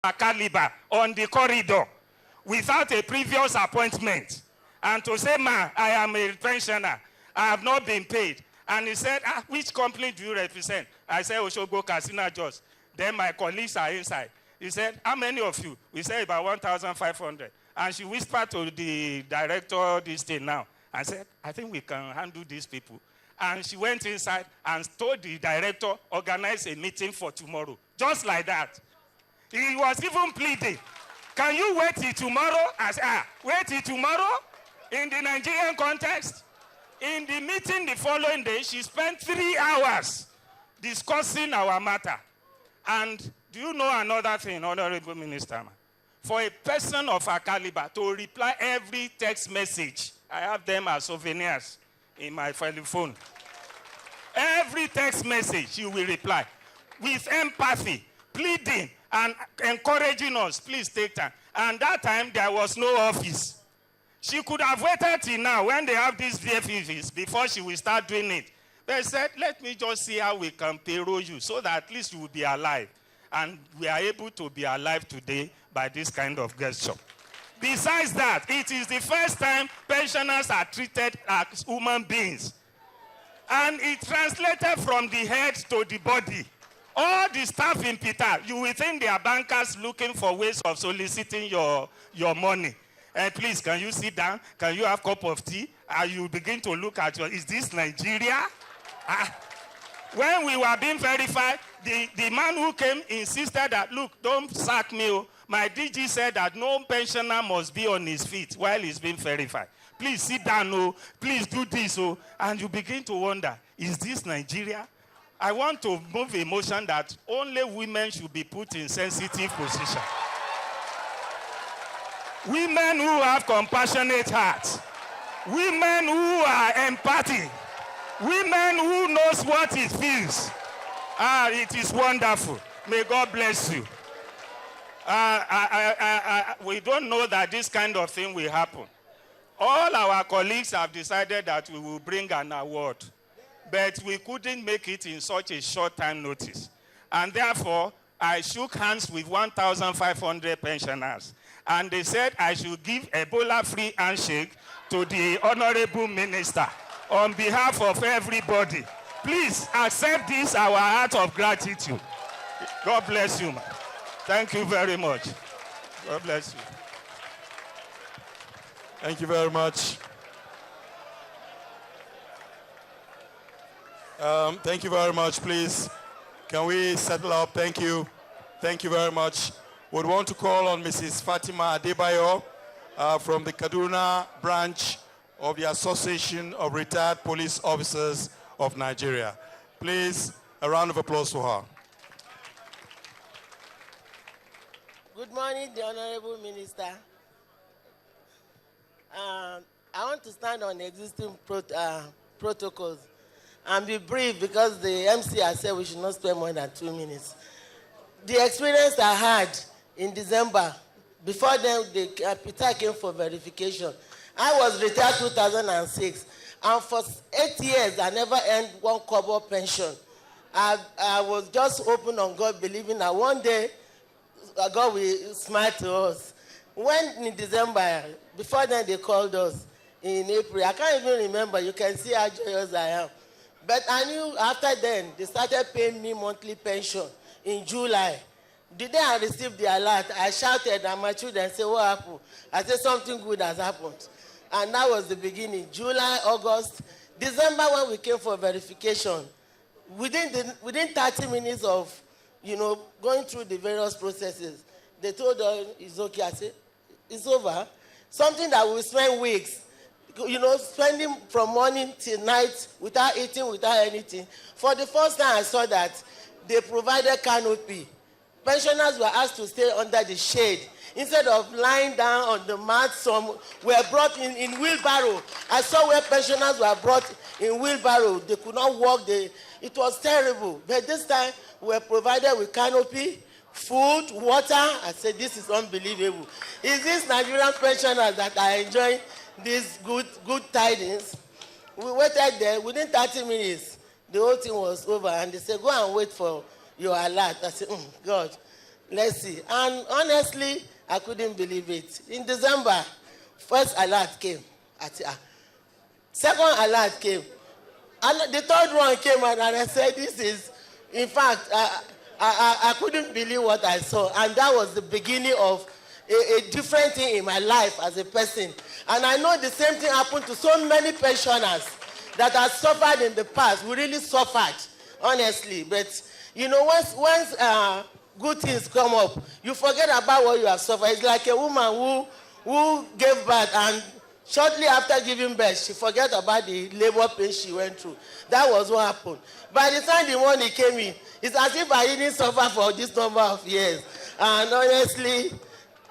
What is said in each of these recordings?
caliber on the corridor without a previous appointment. And to say, ma, I am a pensioner, I have not been paid. And he said, which company do you represent? I said, Oshogo Casino Jos. Then my colleagues are inside. He said, how many of you? We said about 1,500. And she whispered to the director this thing now. I said, I think we can handle these people. And she went inside and told the director, organize a meeting for tomorrow. Just like that. He was even pleading. Can you wait till tomorrow? I said, wait till tomorrow? In the Nigerian context? In the meeting the following day, she spent 3 hours discussing our matter. And do you know another thing, Honorable Minister? For a person of her caliber to reply every text message, I have them as souvenirs in my phone. Every text message she will reply with empathy, pleading, and encouraging us, please take time. And that time, there was no office. She could have waited till now when they have these VFVs before she will start doing it. They said, let me just see how we can payroll you so that at least you will be alive. And we are able to be alive today by this kind of gesture. Besides that, it is the first time pensioners are treated as human beings. And it translated from the head to the body. All the staff in Peter, you will think they are bankers looking for ways of soliciting your money. Please, can you sit down? Can you have a cup of tea? And you begin to look at is this Nigeria? When we were being verified, the man who came insisted that, look, don't sack me. My DG said that no pensioner must be on his feet while he's being verified. Please sit down, please do this. And you begin to wonder, is this Nigeria? I want to move a motion that only women should be put in sensitive position. Women who have compassionate hearts. Women who are empathic. Women who knows what it feels. It is wonderful. May God bless you. We don't know that this kind of thing will happen. All our colleagues have decided that we will bring an award, but we couldn't make it in such a short time notice. And therefore, I shook hands with 1,500 pensioners. And they said I should give Ebola-free handshake to the Honorable Minister on behalf of everybody. Please accept this, our act of gratitude. God bless you, man. Thank you very much. God bless you. Thank you very much. Thank you very much, please. Can we settle up? Thank you. Thank you very much. Would want to call on Mrs. Fatima Adebayo from the Kaduna branch of the Association of Retired Police Officers of Nigeria. Please, a round of applause for her. Good morning, the Honorable Minister. I want to stand on existing protocols and be brief because the MC has said we should not spend more than 2 minutes. The experience I had in December, before then, Peter came for verification. I was retired 2006, and for 8 years, I never earned 1 kobo pension. I was just open on God, believing that one day, God will smile to us. When in December, before then they called us in April. I can't even remember. You can see how joyous I am. But I knew after then, they started paying me monthly pension in July. The day I received the alert, I shouted and my children said, what happened? I said, something good has happened. And that was the beginning. July, August, December when we came for verification, within 30 minutes of, going through the various processes, they told us, it's okay. I said, it's over. Something that will spend weeks, spending from morning till night without eating, without anything. For the first time I saw that they provided canopy. Pensioners were asked to stay under the shade. Instead of lying down on the mat, some were brought in wheelbarrow. I saw where pensioners were brought in wheelbarrow. They could not walk. It was terrible. But this time, we were provided with canopy, food, water. I said, this is unbelievable. Is this Nigerian pensioners that are enjoying these good tidings? We waited there. Within 30 minutes, the whole thing was over. And they said, go and wait for your alert. I said, God. Let's see. And honestly, I couldn't believe it. In December, first alert came. Second alert came. And the third one came, and I said, this is, in fact, I couldn't believe what I saw. And that was the beginning of a different thing in my life as a person. And I know the same thing happened to so many pensioners that have suffered in the past. We really suffered, honestly. But, you know, once good things come up, you forget about what you have suffered. It's like a woman who gave birth, and shortly after giving birth, she forgot about the labor pain she went through. That was what happened. By the time the money came in, it's as if I didn't suffer for this number of years. And honestly,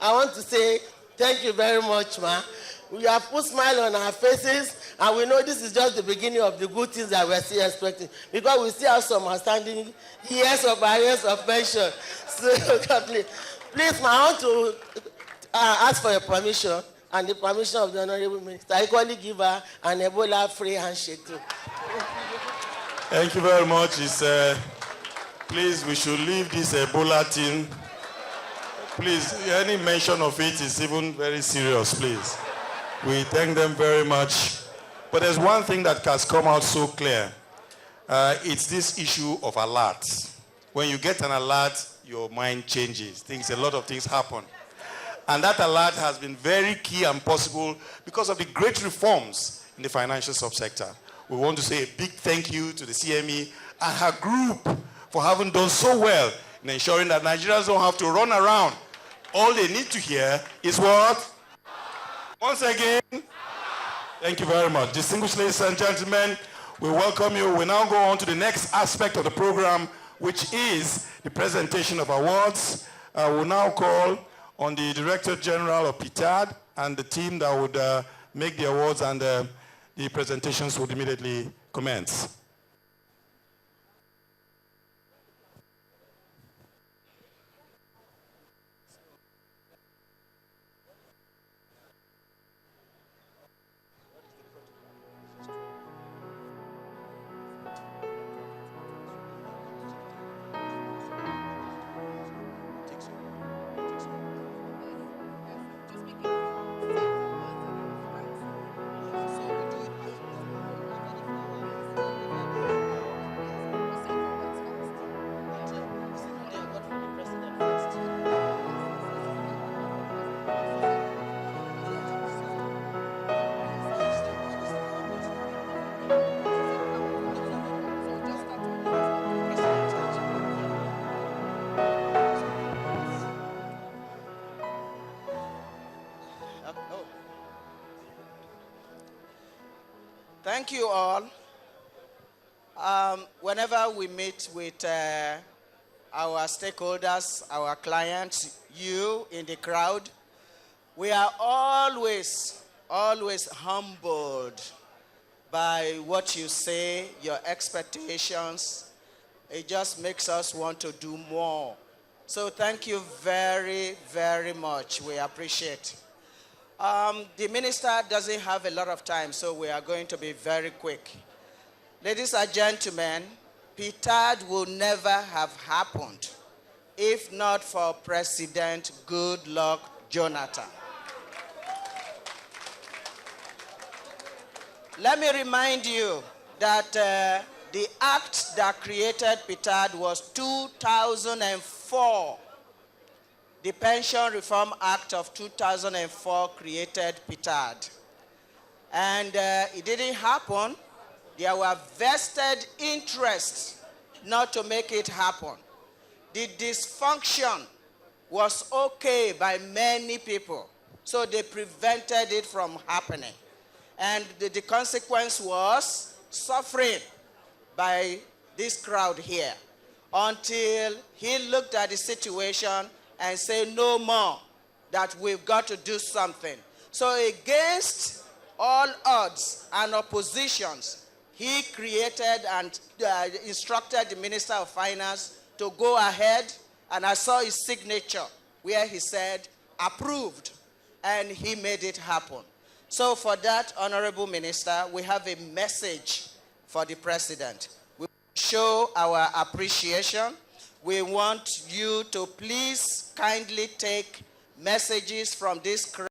I want to say thank you very much, ma. We have put smile on our faces, and we know this is just the beginning of the good things that we're still expecting, because we still have some outstanding years of arrears of pension. So, please, ma, I want to ask for your permission and the permission of the Honorable Minister. I equally give her an Ebola-free handshake too. Thank you very much. Please, we should leave this Ebola thing. Please, any mention of it is even very serious, please. We thank them very much. But there's one thing that has come out so clear. It's this issue of alerts. When you get an alert, your mind changes. A lot of things happen. And that alert has been very key and possible because of the great reforms in the financial subsector. We want to say a big thank you to the CME and her group for having done so well in ensuring that Nigerians don't have to run around. All they need to hear is what? Once again, thank you very much. Distinguished ladies and gentlemen, we welcome you. We now go on to the next aspect of the program, which is the presentation of awards. We'll now call on the Director General of PITAD and the team that would make the awards, and the presentations would immediately commence. Thank you all. Whenever we meet with our stakeholders, our clients, you in the crowd, we are always humbled by what you say, your expectations. It just makes us want to do more. So thank you very, very much. We appreciate. The minister doesn't have a lot of time, so we are going to be very quick. Ladies and gentlemen, PITAD will never have happened if not for President Goodluck Jonathan. Let me remind you that the act that created PITAD was 2004. The Pension Reform Act of 2004 created PITAD. And it didn't happen. There were vested interests not to make it happen. The dysfunction was okay by many people, so they prevented it from happening. And the consequence was suffering by this crowd here, until he looked at the situation and say no more, that we've got to do something. So against all odds and oppositions, he created and instructed the Minister of Finance to go ahead, and I saw his signature where he said, approved, and he made it happen. So for that, Honorable Minister, we have a message for the President. We show our appreciation. we want you to please kindly take messages from this